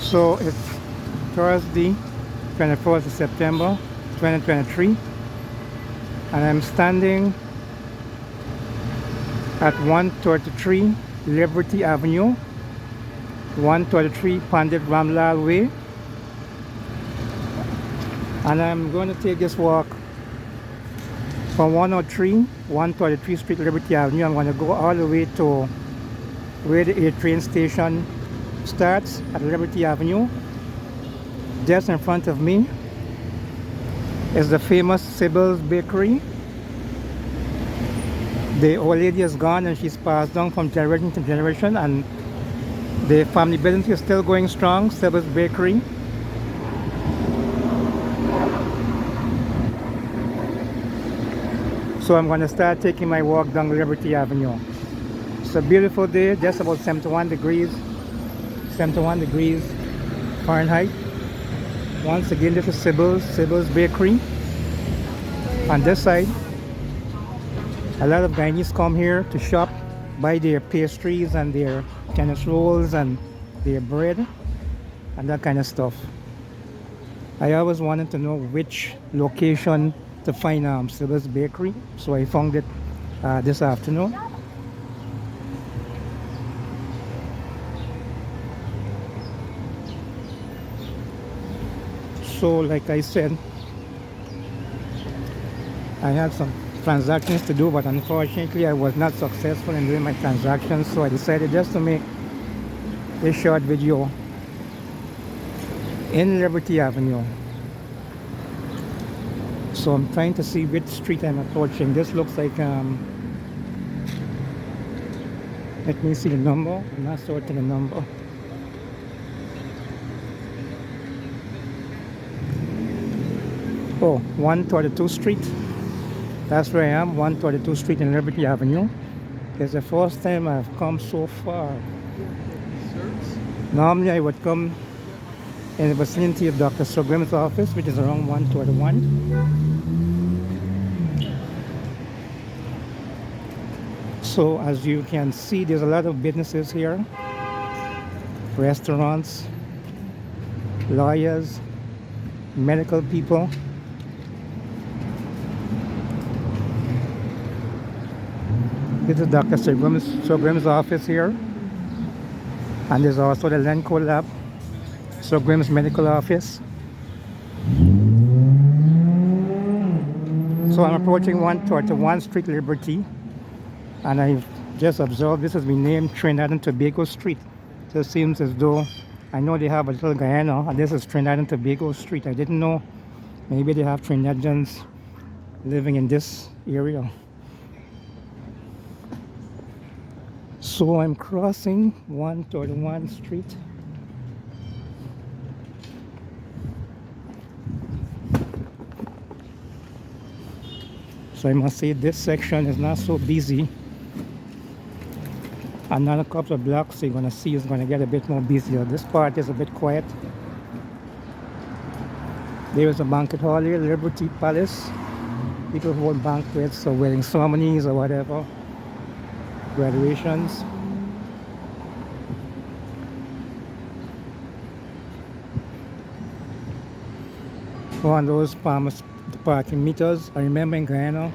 So it's Thursday, 24th of September 2023, and I'm standing at 133 Liberty Avenue, 133 Pandit Ramlal Way, and I'm going to take this walk from 133 Street Liberty Avenue. I'm going to go all the way to where the A train station starts at Liberty Avenue. Just in front of me is the famous Sybil'S bakery. The old lady is gone and she's passed down from generation to generation, and the family business is still going strong, Sybil'S bakery. So I'm going to start taking my walk down Liberty Avenue. It's a beautiful day, just about 71 degrees Fahrenheit. Once again, this is Sybil'S bakery. On this side, a lot of Guyanese come here to shop, buy their pastries and their tennis rolls and their bread and that kind of stuff. I always wanted to know which location to find Sybil'S bakery, so I found it this afternoon. So like I said, I had some transactions to do, but unfortunately I was not successful in doing my transactions, so I decided just to make a short video in Liberty Avenue. So I'm trying to see which street I'm approaching. This looks like let me see the number. I'm not certain the number. Oh, 132 Street. That's where I am, 132 Street in Liberty Avenue. It's the first time I've come so far. Normally I would come in the vicinity of Dr. Sogrim's office, which is around 121. So as you can see, there's a lot of businesses here. Restaurants, lawyers, medical people. This is Dr. Sogrim's office here. And there's also the Lenco Lab, Sogrim's medical office. So I'm approaching 131 Street Liberty. And I've just observed this has been named Trinidad and Tobago Street. So it seems as though, I know they have a little Guyana, and this is Trinidad and Tobago Street. I didn't know, maybe they have Trinidadians living in this area. So I'm crossing 131 Street. So I must say this section is not so busy. Another couple of blocks you're going to see is going to get a bit more busier. This part is a bit quiet. There is a banquet hall here, Liberty Palace. People hold banquets or wedding ceremonies or whatever. Graduations. On those parking meters, I remember in Guyana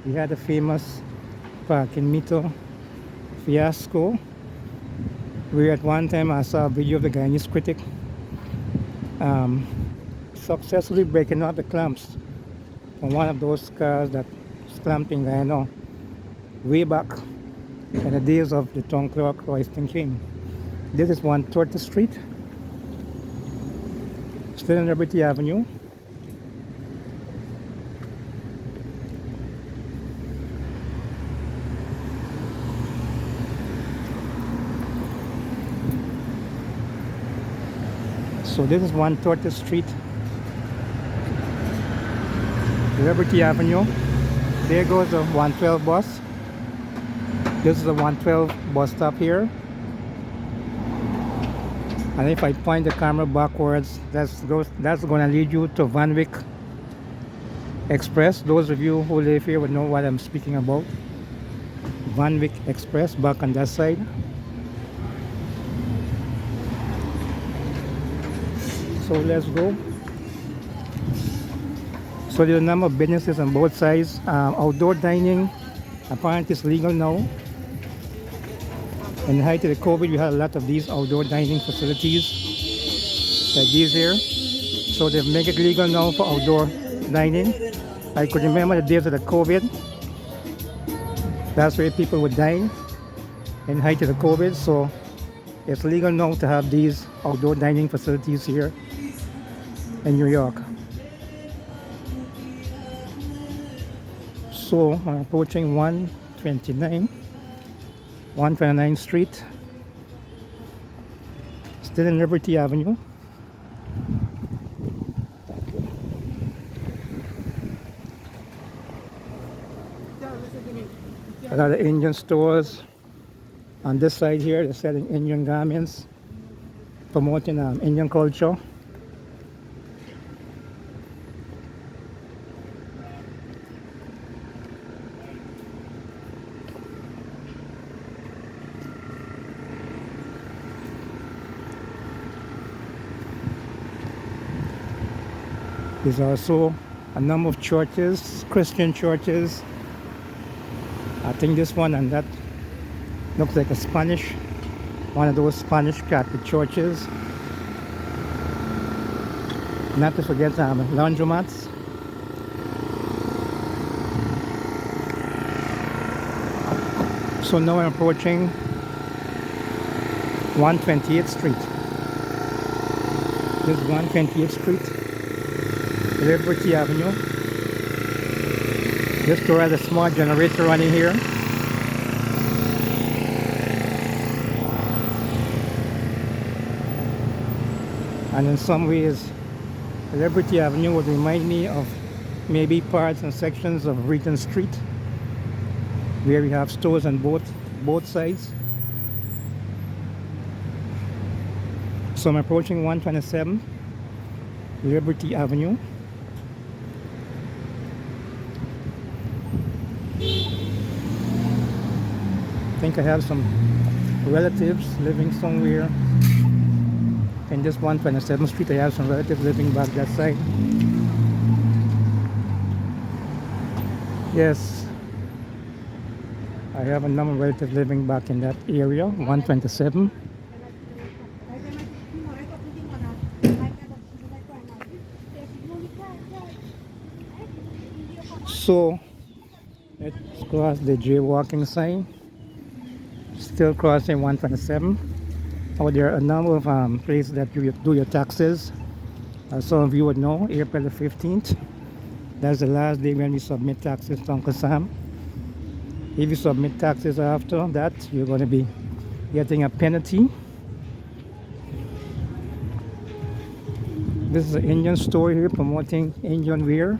we had a famous parking meter fiasco, where at one time I saw a video of the Guyanese critic successfully breaking out the clamps on one of those cars that was clamped in Guyana way back in the days of the town clerk Royston King. This is 130th Street, still in Liberty Avenue. So this is 130th Street, Liberty Avenue. There goes the 112 bus. This is the 112 bus stop here. And if I point the camera backwards, that's going to lead you to Van Wyck Express. Those of you who live here would know what I'm speaking about. Van Wyck Express, back on that side. So let's go. So there are a number of businesses on both sides. Outdoor dining, apparently it's legal now. In the height of the COVID, we had a lot of these outdoor dining facilities, like these here. So they've made it legal now for outdoor dining. I could remember the days of the COVID. That's where people would dine in the height of the COVID. So it's legal now to have these outdoor dining facilities here in New York. So I'm approaching 129th Street, still in Liberty Avenue. A lot of Indian stores. On this side here, they're selling Indian garments, promoting Indian culture. There's also a number of churches, Christian churches. I think this one and that looks like a Spanish, one of those Spanish Catholic churches. Not to forget laundromats. So now I'm approaching 128th Street. This is 128th Street. Liberty Avenue. This store has a small generator running here. And in some ways, Liberty Avenue would remind me of maybe parts and sections of Regent Street, where we have stores on both sides. So I'm approaching 127 Liberty Avenue. I think I have some relatives living somewhere in this 127th Street. I have some relatives living back that side. Yes, I have a number of relatives living back in that area, 127. So let's cross the jaywalking sign. Still crossing 127. Oh, there are a number of places that you do your taxes. As some of you would know, April the 15th. That's the last day when we submit taxes to Uncle Sam. If you submit taxes after that, you're going to be getting a penalty. This is an Indian store here promoting Indian wear.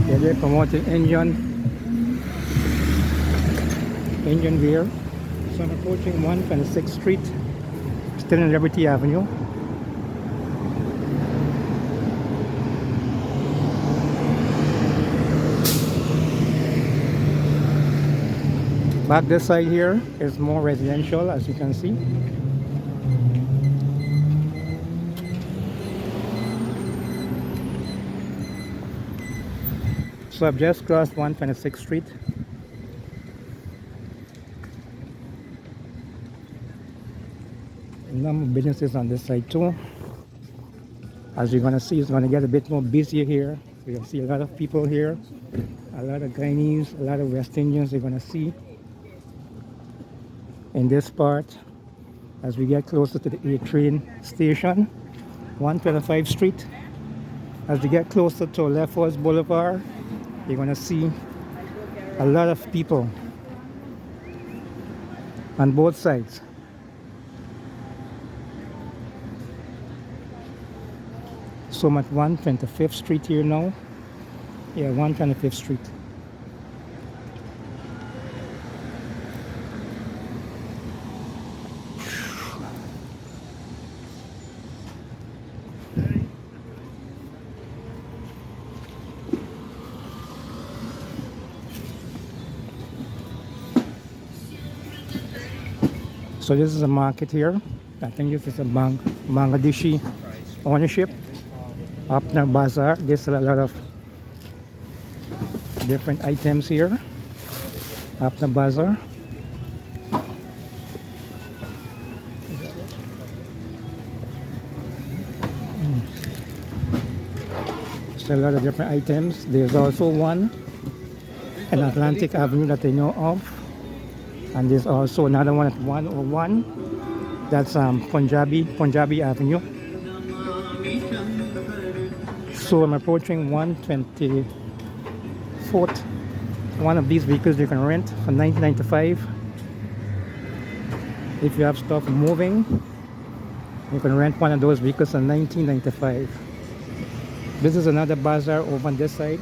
Yeah, they're promoting Indian wear. So I'm approaching 126th Street, still in Liberty Avenue. Back this side here is more residential, as you can see. So I've just crossed 126th Street. A number of businesses on this side too. As you're gonna see, it's gonna get a bit more busier here. So you'll see a lot of people here, a lot of Guyanese, a lot of West Indians you're gonna see in this part as we get closer to the A train station, 125th Street. As we get closer to Lefferts Boulevard, you're gonna see a lot of people on both sides. So I'm at 125th Street here now. Yeah, 125th Street. So this is a market here. I think this is a Bangladeshi ownership. Upner Bazaar. There's a lot of different items here. Upner Bazaar. There's a lot of different items. There's also one in Atlantic Avenue that I know of. And there's also another one at 101. That's Punjabi Avenue. So I'm approaching 124th. One of these vehicles you can rent for $19.95. If you have stuff moving, you can rent one of those vehicles for $19.95. This is another bazaar over on this side.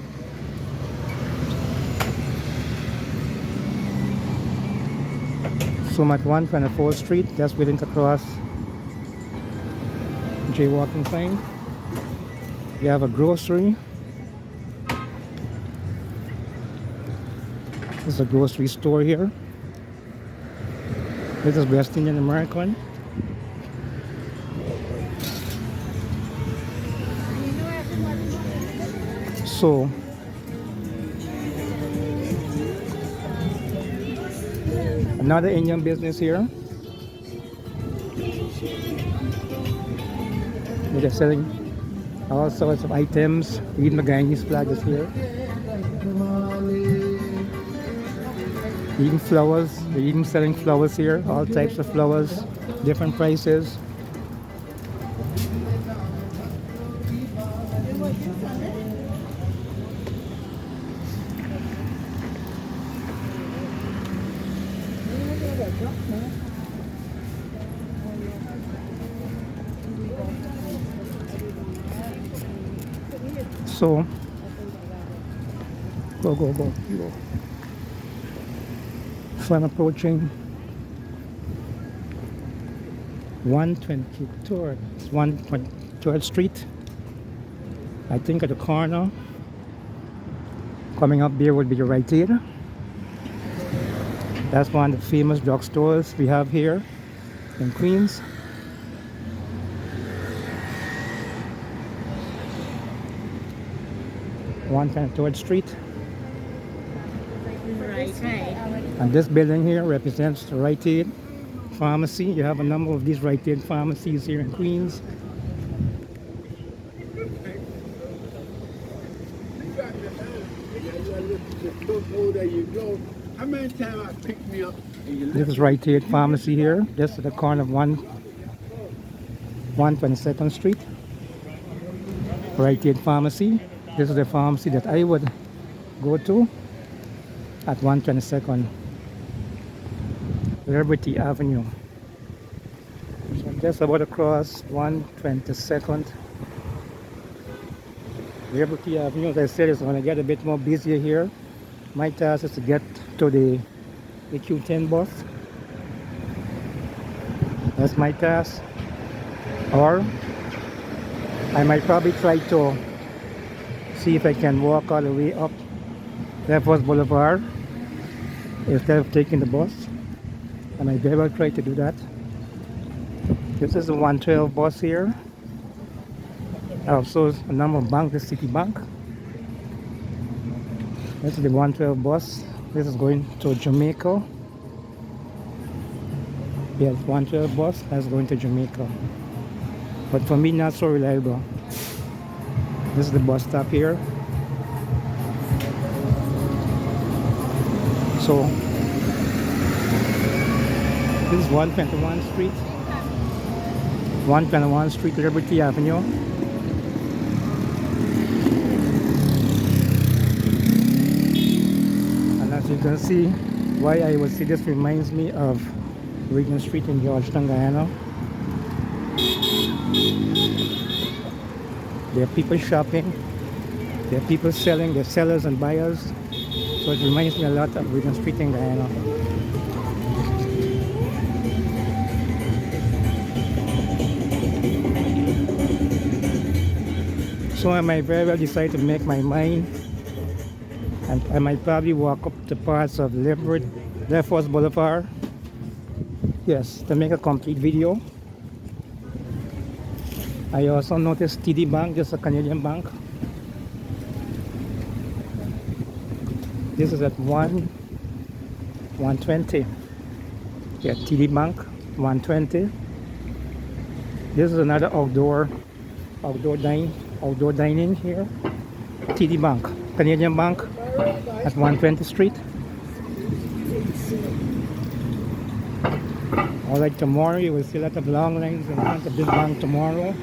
So I'm at 124th Street, just waiting to cross jaywalking sign. You have a grocery. This is a grocery store here. This is West Indian American. So another Indian business here. They're selling all sorts of items. Even the Guyanese flag is here. Even flowers. They're even selling flowers here. All types of flowers, different prices. So go. So I'm approaching 123rd. It's 123rd Street. I think at the corner. Coming up there would be the Rite Aid. That's one of the famous drugstores we have here in Queens. One 123rd Street. And this building here represents the Rite Aid Pharmacy. You have a number of these Rite Aid pharmacies here in Queens. This is Rite Aid Pharmacy here. This is the corner of 122nd Street. Rite Aid Pharmacy. This is the pharmacy that I would go to at 122nd Liberty Avenue. So I'm just about to cross 122nd Liberty Avenue. As I said, it's going to get a bit more busier here. My task is to get to the Q10 bus. That's my task. Or I might probably try to see if I can walk all the way up Lefferts Boulevard instead of taking the bus. I might be able to try to do that. This is the 112 bus here. Also a number of banks, the Citibank. This is the 112 bus. This is going to Jamaica. Yes, 112 bus that's going to Jamaica. But for me, not so reliable. This is the bus stop here. So this is 121 Street. 121 Street, Liberty Avenue. And as you can see, why I would say this reminds me of Richmond Street in Georgetown, Guyana. There are people shopping, there are people selling, there are sellers and buyers. So it reminds me a lot of Richmond Street in Guyana. So I might very well decide to make my mind, and I might probably walk up to parts of Lefferts Boulevard Yes, to make a complete video. I also noticed TD Bank, just a Canadian bank. This is at 120. Yeah, TD Bank, 120. This is another outdoor dining here. TD Bank, Canadian Bank at 120 Street. Alright, tomorrow you will see a lot of long lines in front of this bank tomorrow.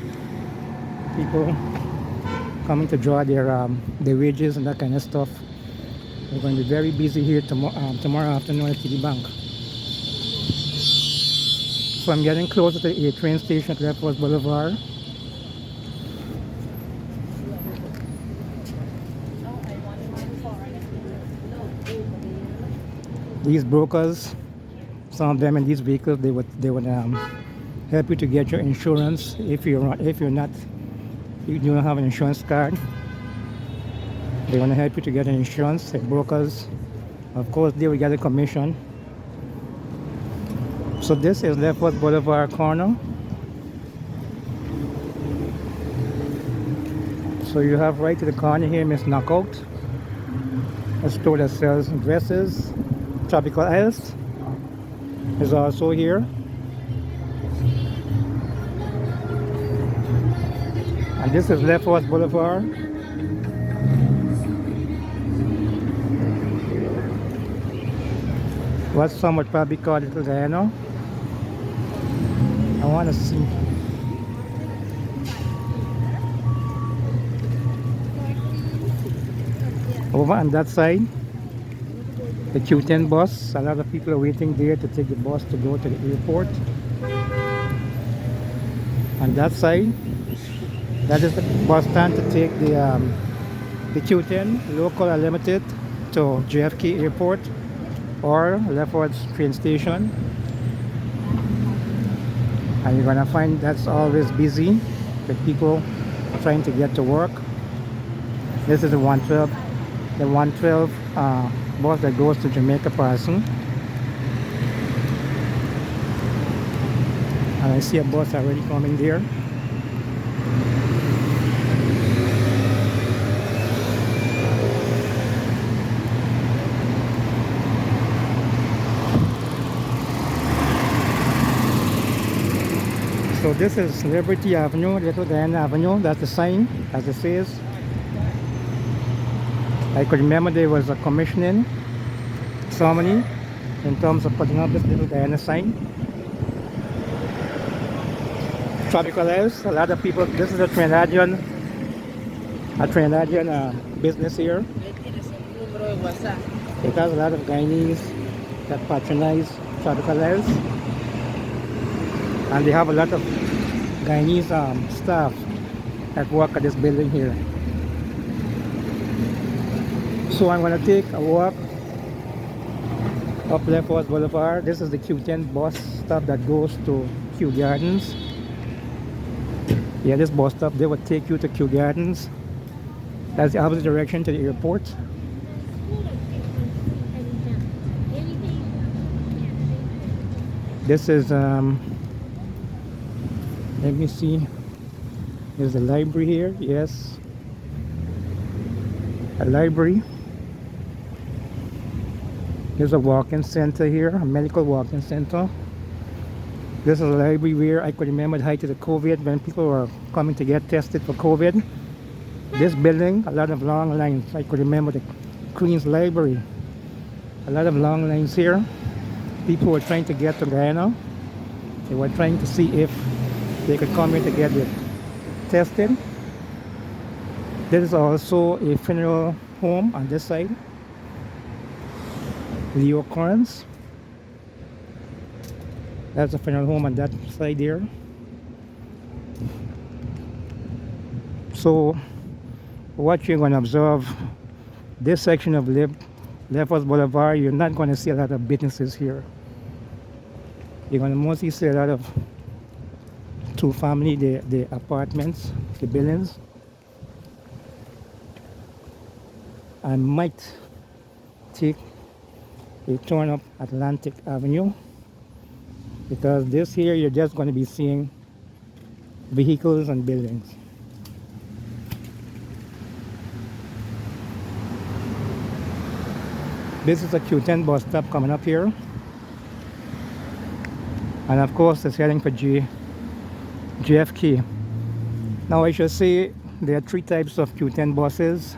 People coming to draw their wages and that kind of stuff. We're going to be very busy here tomorrow afternoon at TD Bank. So I'm getting closer to the train station at Lefferts Boulevard. These brokers, some of them in these vehicles, they would help you to get your insurance if you don't have an insurance card. They want to help you to get an insurance. The brokers, of course, they will get a commission. So this is Lefferts Boulevard corner. So you have right to the corner here, Miss Knockout, a store that sells dresses. Tropical Isles is also here. And this is Lefferts Boulevard. What some would probably call Little Guyana. I want to see. Over on that side, the Q10 bus. A lot of people are waiting there to take the bus to go to the airport. On that side, that is the bus stand to take the Q10 local or limited to JFK Airport or Lefferts train station. And you're gonna find that's always busy with people trying to get to work. This is the 112 bus that goes to Jamaica Person. And I see a bus already coming there. So this is Liberty Avenue, Little Guyana Avenue. That's the sign, as it says. I could remember there was a commissioning ceremony in terms of putting up this Little Guyana sign. Tropical Isles, a lot of people, this is a Trinidadian business here. It has a lot of Guyanese that patronize Tropical Isles. And they have a lot of Guyanese staff that work at this building here. So I'm going to take a walk up Lefferts Boulevard. This is the Q10 bus stop that goes to Kew Gardens. Yeah, this bus stop, they would take you to Kew Gardens. That's the opposite direction to the airport. This is let me see, there's a library here. Yes, a library. There's a walk-in center here, a medical walk-in center. This is a library where I could remember the height of the COVID when people were coming to get tested for COVID. This building, a lot of long lines. I could remember the Queen's Library. A lot of long lines here. People were trying to get to Guyana. They were trying to see if they could come here to get it tested. There is also a funeral home on this side. Leo Corns. That's a funeral home on that side there. So what you're going to observe, this section of Lefferts Boulevard, you're not going to see a lot of businesses here. You're going to mostly see a lot of two-family, the apartments, the buildings. I might take a turn up Atlantic Avenue. because this here you're just going to be seeing vehicles and buildings. This is a Q10 bus stop coming up here, and of course it's heading for JFK. Now I should say there are three types of Q10 buses.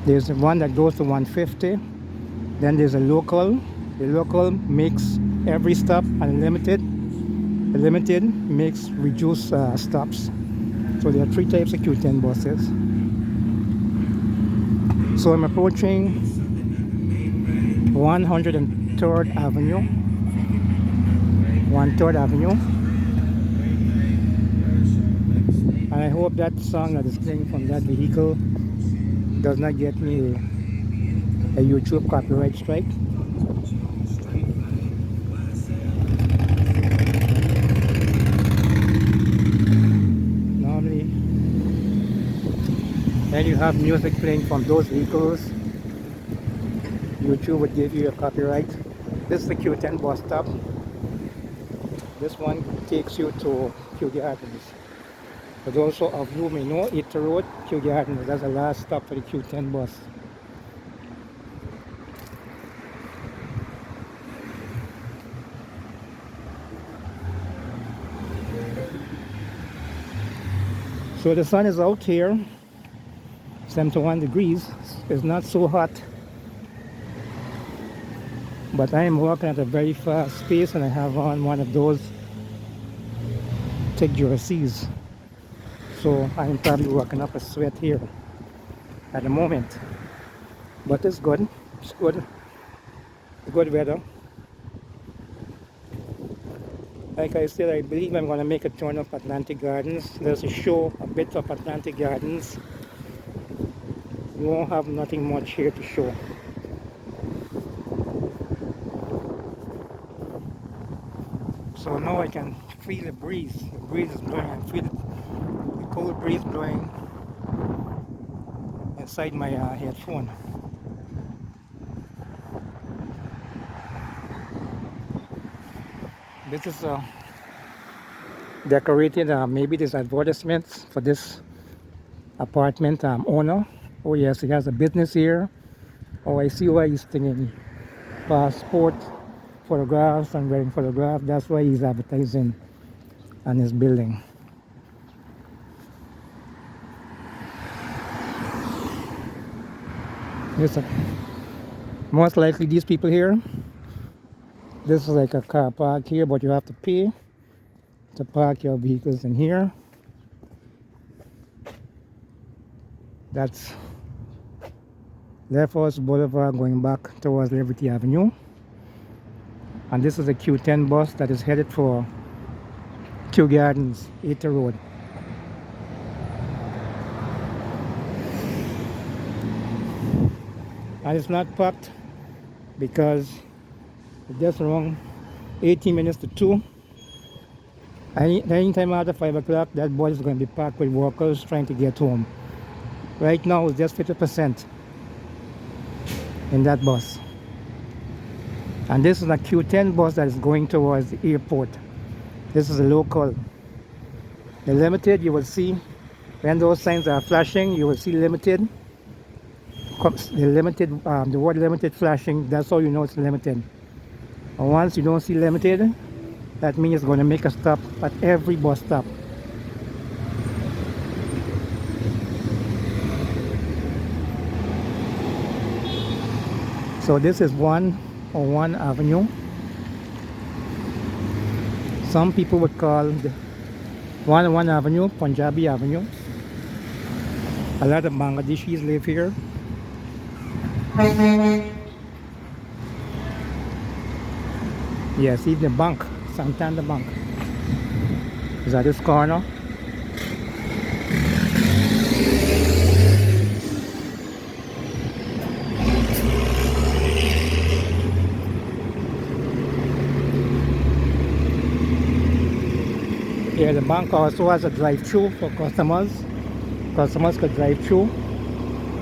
There's one that goes to 150, then there's a local. The local makes every stop, and the limited makes reduced stops. So there are three types of Q10 buses. So I'm approaching 103rd Avenue. 103rd Avenue. And I hope that song that is playing from that vehicle does not get me a YouTube copyright strike. Normally, when you have music playing from those vehicles, YouTube would give you a copyright. This is the Q10 bus stop. This one takes you to Kew Gardens. But also of you may know, Eater Road, Kew Gardens. That's the last stop for the Q10 bus. So the sun is out here, 71 degrees. It's not so hot, but I am walking at a very fast pace, and I have on one of those thick jerseys. So I'm probably working up a sweat here at the moment, but it's good. It's good. Good weather. Like I said, I believe I'm going to make a turn of Atlantic Gardens. There's a show, a bit of Atlantic Gardens. We won't have nothing much here to show. So now I can feel the breeze. The breeze is blowing. I feel the cold breeze blowing inside my headphone. This is decorated, maybe this advertisements for this apartment owner. Oh yes, he has a business here. Oh, I see why he's taking passport photographs and wedding photographs. That's why he's advertising on his building. Yes, most likely these people here, this is like a car park here, but you have to pay to park your vehicles in here. That's Lefferts Boulevard going back towards Liberty Avenue. And this is a Q10 bus that is headed for Kew Gardens, Eater Road. And it's not packed because it's just around 18 minutes to 2. Anytime after 5 o'clock, that bus is going to be packed with workers trying to get home. Right now, it's just 50% in that bus. And this is a Q10 bus that is going towards the airport. This is a local. The limited, you will see, when those signs are flashing, you will see limited. The limited, the word limited flashing, that's how you know it's limited. And once you don't see limited, that means it's going to make a stop at every bus stop. So this is 101 Avenue. Some people would call the 101 Avenue Punjabi Avenue. A lot of Bangladeshis live here. Yes, even the bank, Santander Bank, is at this corner. Yeah, the bank also has a drive-through for customers. Customers could drive through.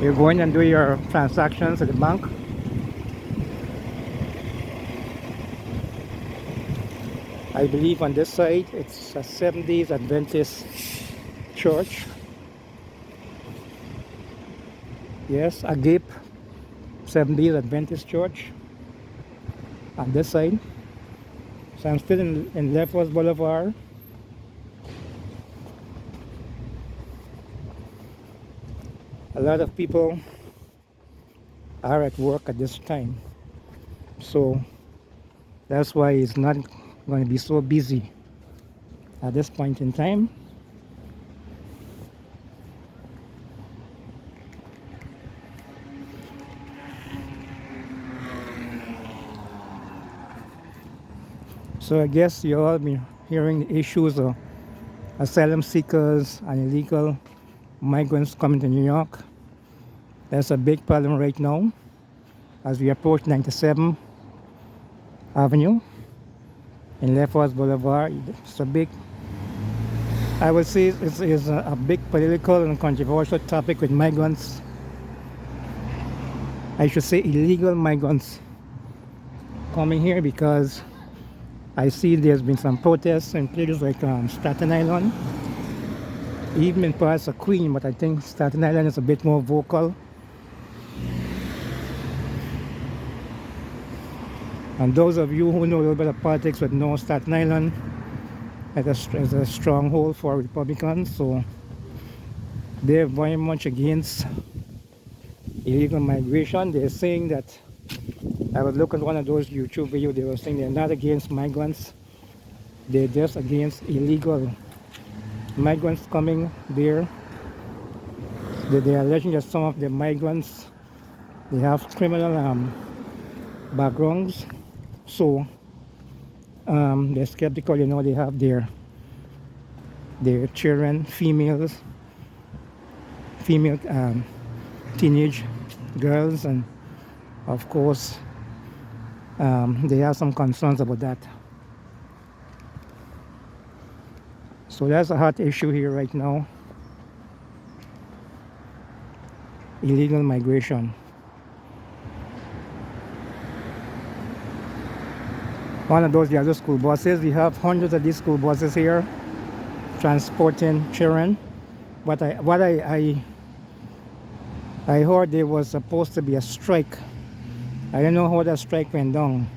You go in and do your transactions at the bank. I believe on this side it's a Seventh-day Adventist church. Yes, Agape Seventh-day Adventist church on this side. So I'm still in Lefferts Boulevard. A lot of people are at work at this time, so that's why it's not going to be so busy at this point in time. So I guess you all been hearing the issues of asylum seekers and illegal migrants coming to New York. That's a big problem right now as we approach 97th Avenue in Lefferts Boulevard. It's a big, I would say it's a big political and controversial topic with migrants. I should say illegal migrants coming here, because I see there's been some protests in places like Staten Island, even in parts of Queens, but I think Staten Island is a bit more vocal. And those of you who know a little bit of politics would know Staten Island as a stronghold for Republicans, so they're very much against illegal migration. They're saying that, I was looking at one of those YouTube videos, they were saying they're not against migrants, they're just against illegal migrants coming there. They're alleging that some of the migrants, they have criminal backgrounds, so they're skeptical. You know, they have their children, female teenage girls, and of course they have some concerns about that. So that's a hot issue here right now, illegal migration. One of those, the other school buses, we have hundreds of these school buses here transporting children. But I heard there was supposed to be a strike. I don't know how that strike went down.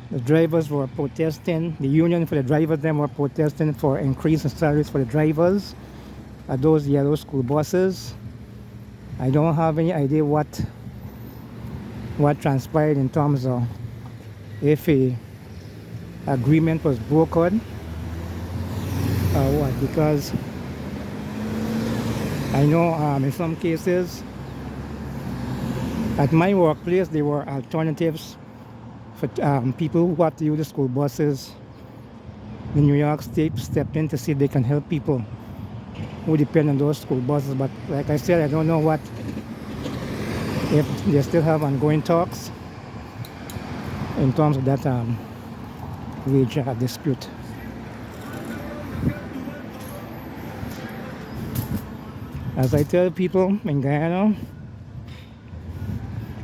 The drivers were protesting, the union for the drivers then were protesting for increase in salaries for the drivers at those yellow school buses. I don't have any idea what transpired in terms of if a agreement was broken or what, because I know in some cases at my workplace there were alternatives for people who have to use the school buses. The New York State stepped in to see if they can help people who depend on those school buses, but like I said, I don't know if they still have ongoing talks in terms of that wage dispute. As I tell people in Guyana,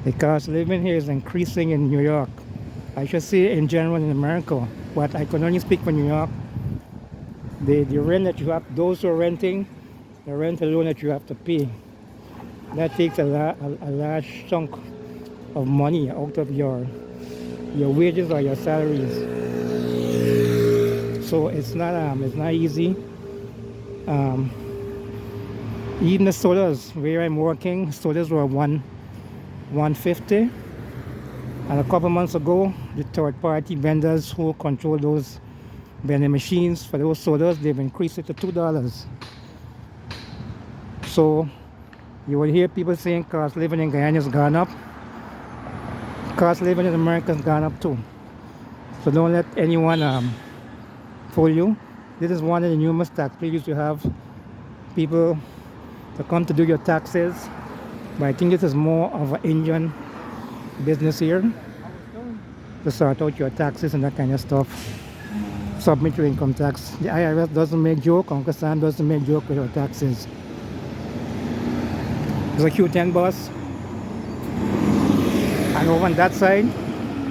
the cost of living here is increasing in New York. I should say in general in America, but I can only speak for New York. The rent that you have, those who are renting, the rent alone that you have to pay, that takes a large chunk of money out of your wages or your salaries. So it's not easy. Even the sodas where I'm working, sodas were $1.50, and a couple months ago the third-party vendors who control those vending machines for those sodas, they've increased it to $2. So you will hear people saying cost of living in Guyana has gone up. Cost of living in America has gone up too. So don't let anyone fool you. This is one of the numerous tax pleas you have people to come to do your taxes, but I think this is more of an Indian business here to sort out your taxes and that kind of stuff. Submit your income tax. The IRS doesn't make joke, Uncle Sam doesn't make joke with your taxes. There's a Q10 bus, and over on that side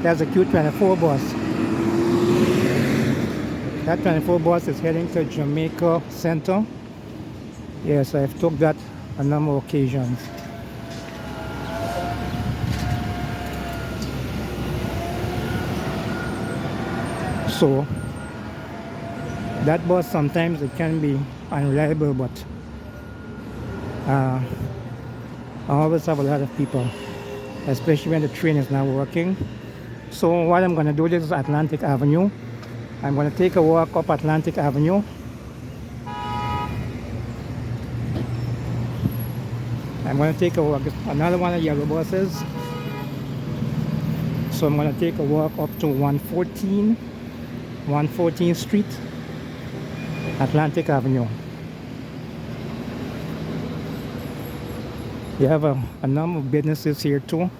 there's a Q24 bus. That 24 bus is heading to Jamaica Center. Yes, I've took that a number of occasions. So that bus sometimes it can be unreliable, but I always have a lot of people, especially when the train is not working. So what I'm going to do, this is Atlantic Avenue. I'm going to take a walk up Atlantic Avenue. I'm going to take a walk, another one of the yellow buses. So I'm going to take a walk up to 114th Street, Atlantic Avenue. You have a number of businesses here too.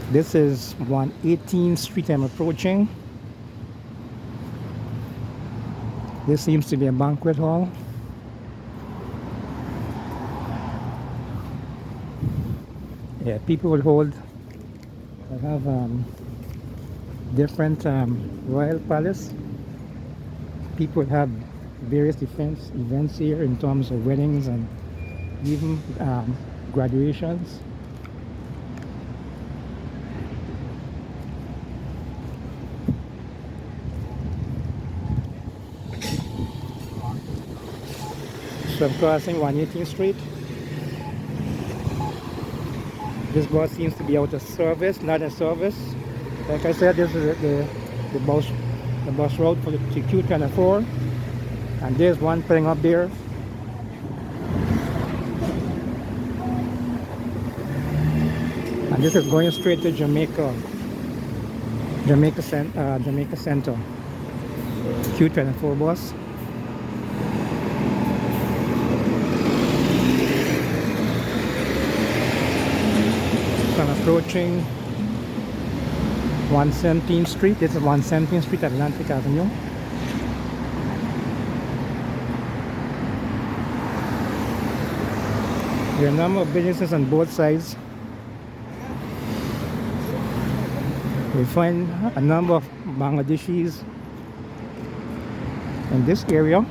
This is 118th Street I'm approaching. This seems to be a banquet hall. Yeah, people will hold. I have different royal palace. People have various events here in terms of weddings and even graduations. So I'm crossing 118th Street. This bus seems to be out of service, not in service. Like I said, this is the bus route for the Q24, and there's one pulling up there. And this is going straight to Jamaica Center. Q24 bus. So I'm approaching 117th Street. This is 117th Street, Atlantic Avenue. There are a number of businesses on both sides. We find a number of Bangladeshis in this area.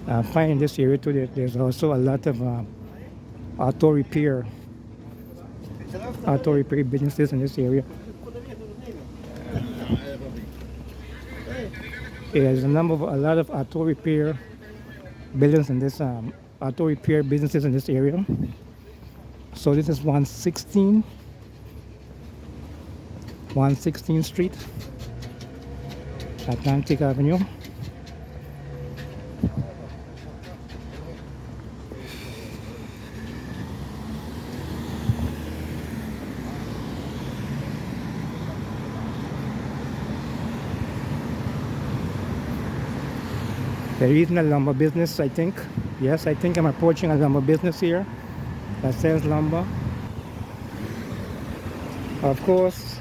I find in this area too, there's also a lot of auto repair businesses in this area. Yeah, there's a lot of auto repair buildings in this auto repair businesses in this area. So this is 116th Street, Atlantic Avenue. There is a lumber business, I think. Yes, I think I'm approaching a lumber business here that sells lumber. Of course,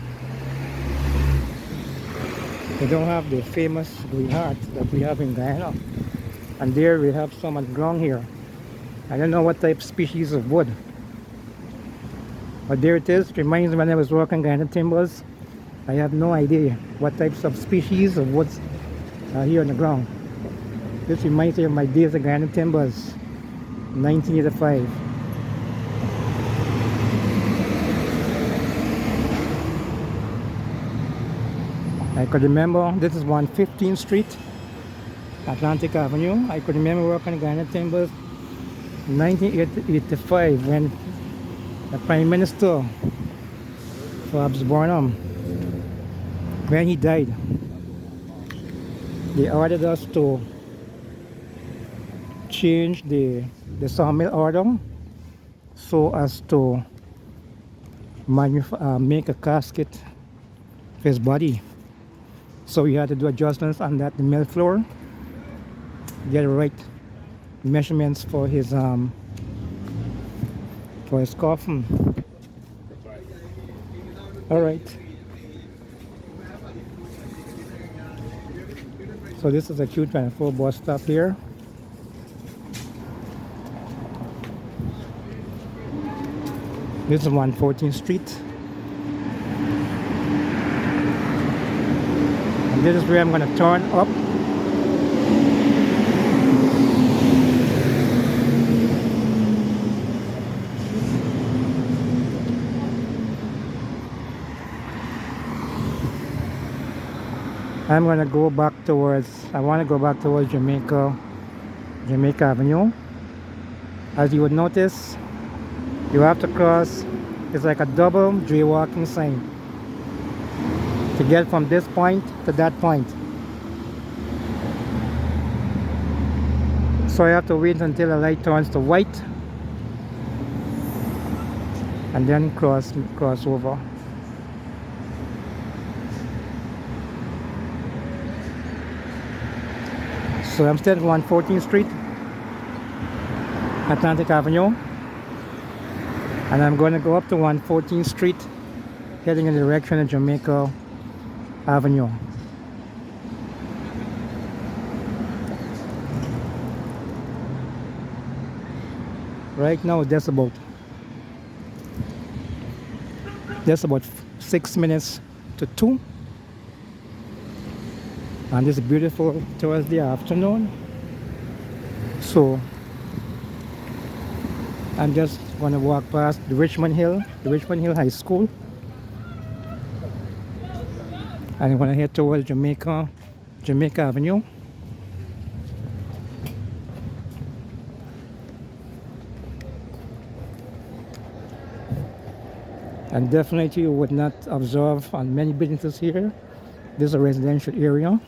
they don't have the famous Guyana that we have in Guyana. And there we have some on the ground here. I don't know what type of species of wood. But there it is. It reminds me when I was working Guyana timbers. I have no idea what types of species of woods are here on the ground. This reminds me of my days at Guyana Timbers, 1985. I could remember, this is 115th Street, Atlantic Avenue. I could remember working at Guyana Timbers 1985 when the Prime Minister, Sybil'S, when he died, they ordered us to change the sawmill order so as to make a casket for his body. So we had to do adjustments on that the mill floor, get the right measurements for his coffin. All right. So this is a Q24 bus stop here. This is 114th Street. And this is where I'm going to turn up. I'm going to go back towards, I want to go back towards Jamaica Avenue. As you would notice, you have to cross, it's like a double jaywalking sign to get from this point to that point. So I have to wait until the light turns to white and then cross over. So I'm still at 114th Street, Atlantic Avenue, and I'm going to go up to 114th Street, heading in the direction of Jamaica Avenue. Right now, that's about 6 minutes to 2. And it's beautiful towards the afternoon. So I'm just going to walk past the Richmond Hill High School. And I'm going to head towards Jamaica Avenue. And definitely you would not observe on many businesses here. This is a residential area,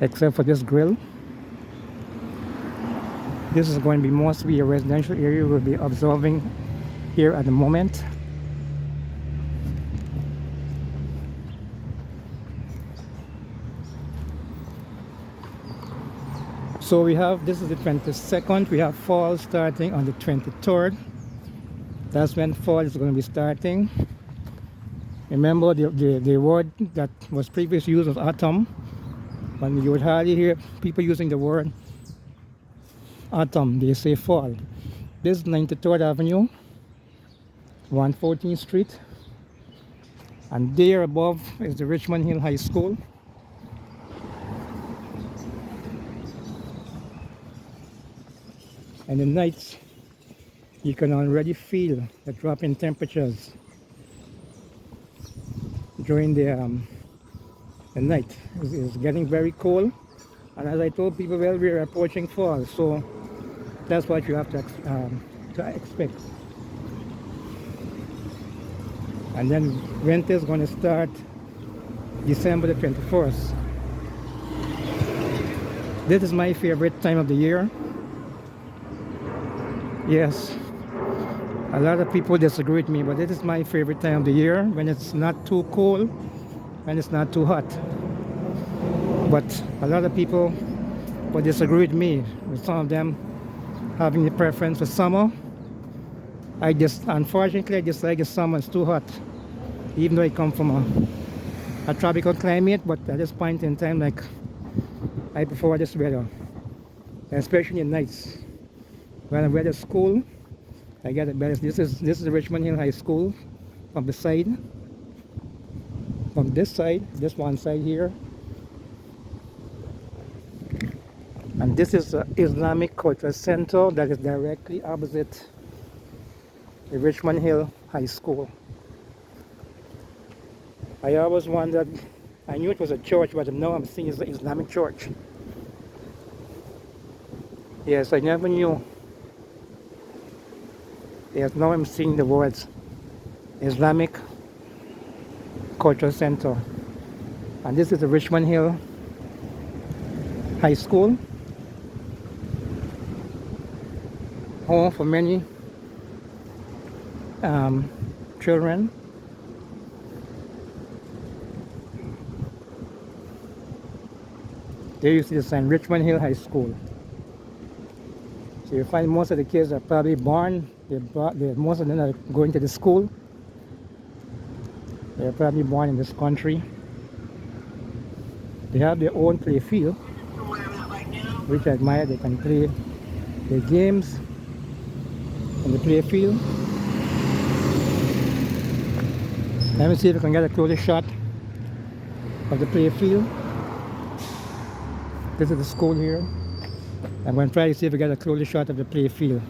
except for this grill. This is going to be mostly a residential area we'll be observing here at the moment. So we have, this is the 22nd, we have fall starting on the 23rd. That's when fall is going to be starting. Remember the word that was previously used was autumn. But you would hardly hear people using the word autumn, they say fall. This is 93rd Avenue, 114th Street. And there above is the Richmond Hill High School. And the nights, you can already feel the drop in temperatures during the night. It's getting very cold, and as I told people, well, we're approaching fall, so that's what you have to expect. And then winter is going to start December the 21st. This is my favorite time of the year. Yes, a lot of people disagree with me, but this is my favorite time of the year, when it's not too cold and it's not too hot. But a lot of people will disagree with me, with some of them having the preference for summer. Unfortunately, I just like the summer. It's too hot, even though I come from a tropical climate. But at this point in time, like, I prefer this weather, especially in nights. When the weather's cool, I get it better. This is the Richmond Hill High School from the side. From this side, this one side here. And this is the Islamic Cultural Center that is directly opposite the Richmond Hill High School. I always wondered, I knew it was a church, but now I'm seeing it's the Islamic church. Yes, I never knew. Yes, now I'm seeing the words Islamic Cultural Center. And this is the Richmond Hill High School, home for many children. There you see the sign, Richmond Hill High School. So you find most of the kids are probably born, most of them are going to the school. They're probably born in this country. They have their own play field, which I admire. They can play their games on the play field. Let me see if I can get a closer shot of the play field. This is the school here. I'm going to try to see if I get a closer shot of the play field.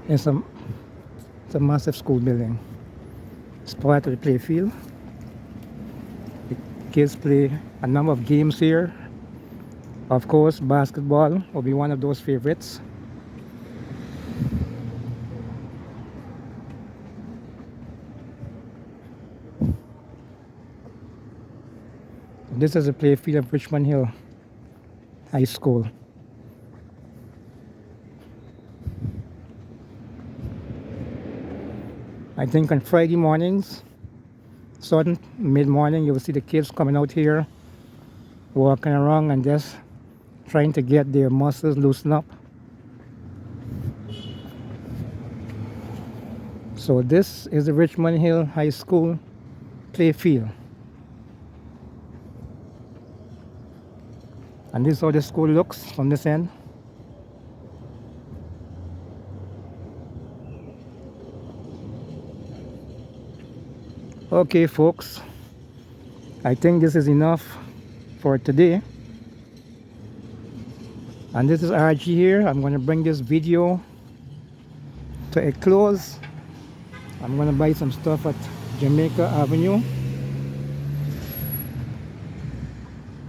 It's a massive school building. It's part of the play field. The kids play a number of games here. Of course, basketball will be one of those favorites. This is the play field of Richmond Hill High School. I think on Friday mornings, certain mid-morning, you will see the kids coming out here, walking around and just trying to get their muscles loosened up. So this is the Richmond Hill High School play field. And this is how the school looks from this end. Okay folks, I think this is enough for today. And this is RG here. I'm going to bring this video to a close. I'm going to buy some stuff at Jamaica Avenue.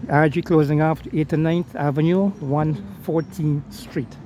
RG closing off 8th and 9th Avenue, 114th Street.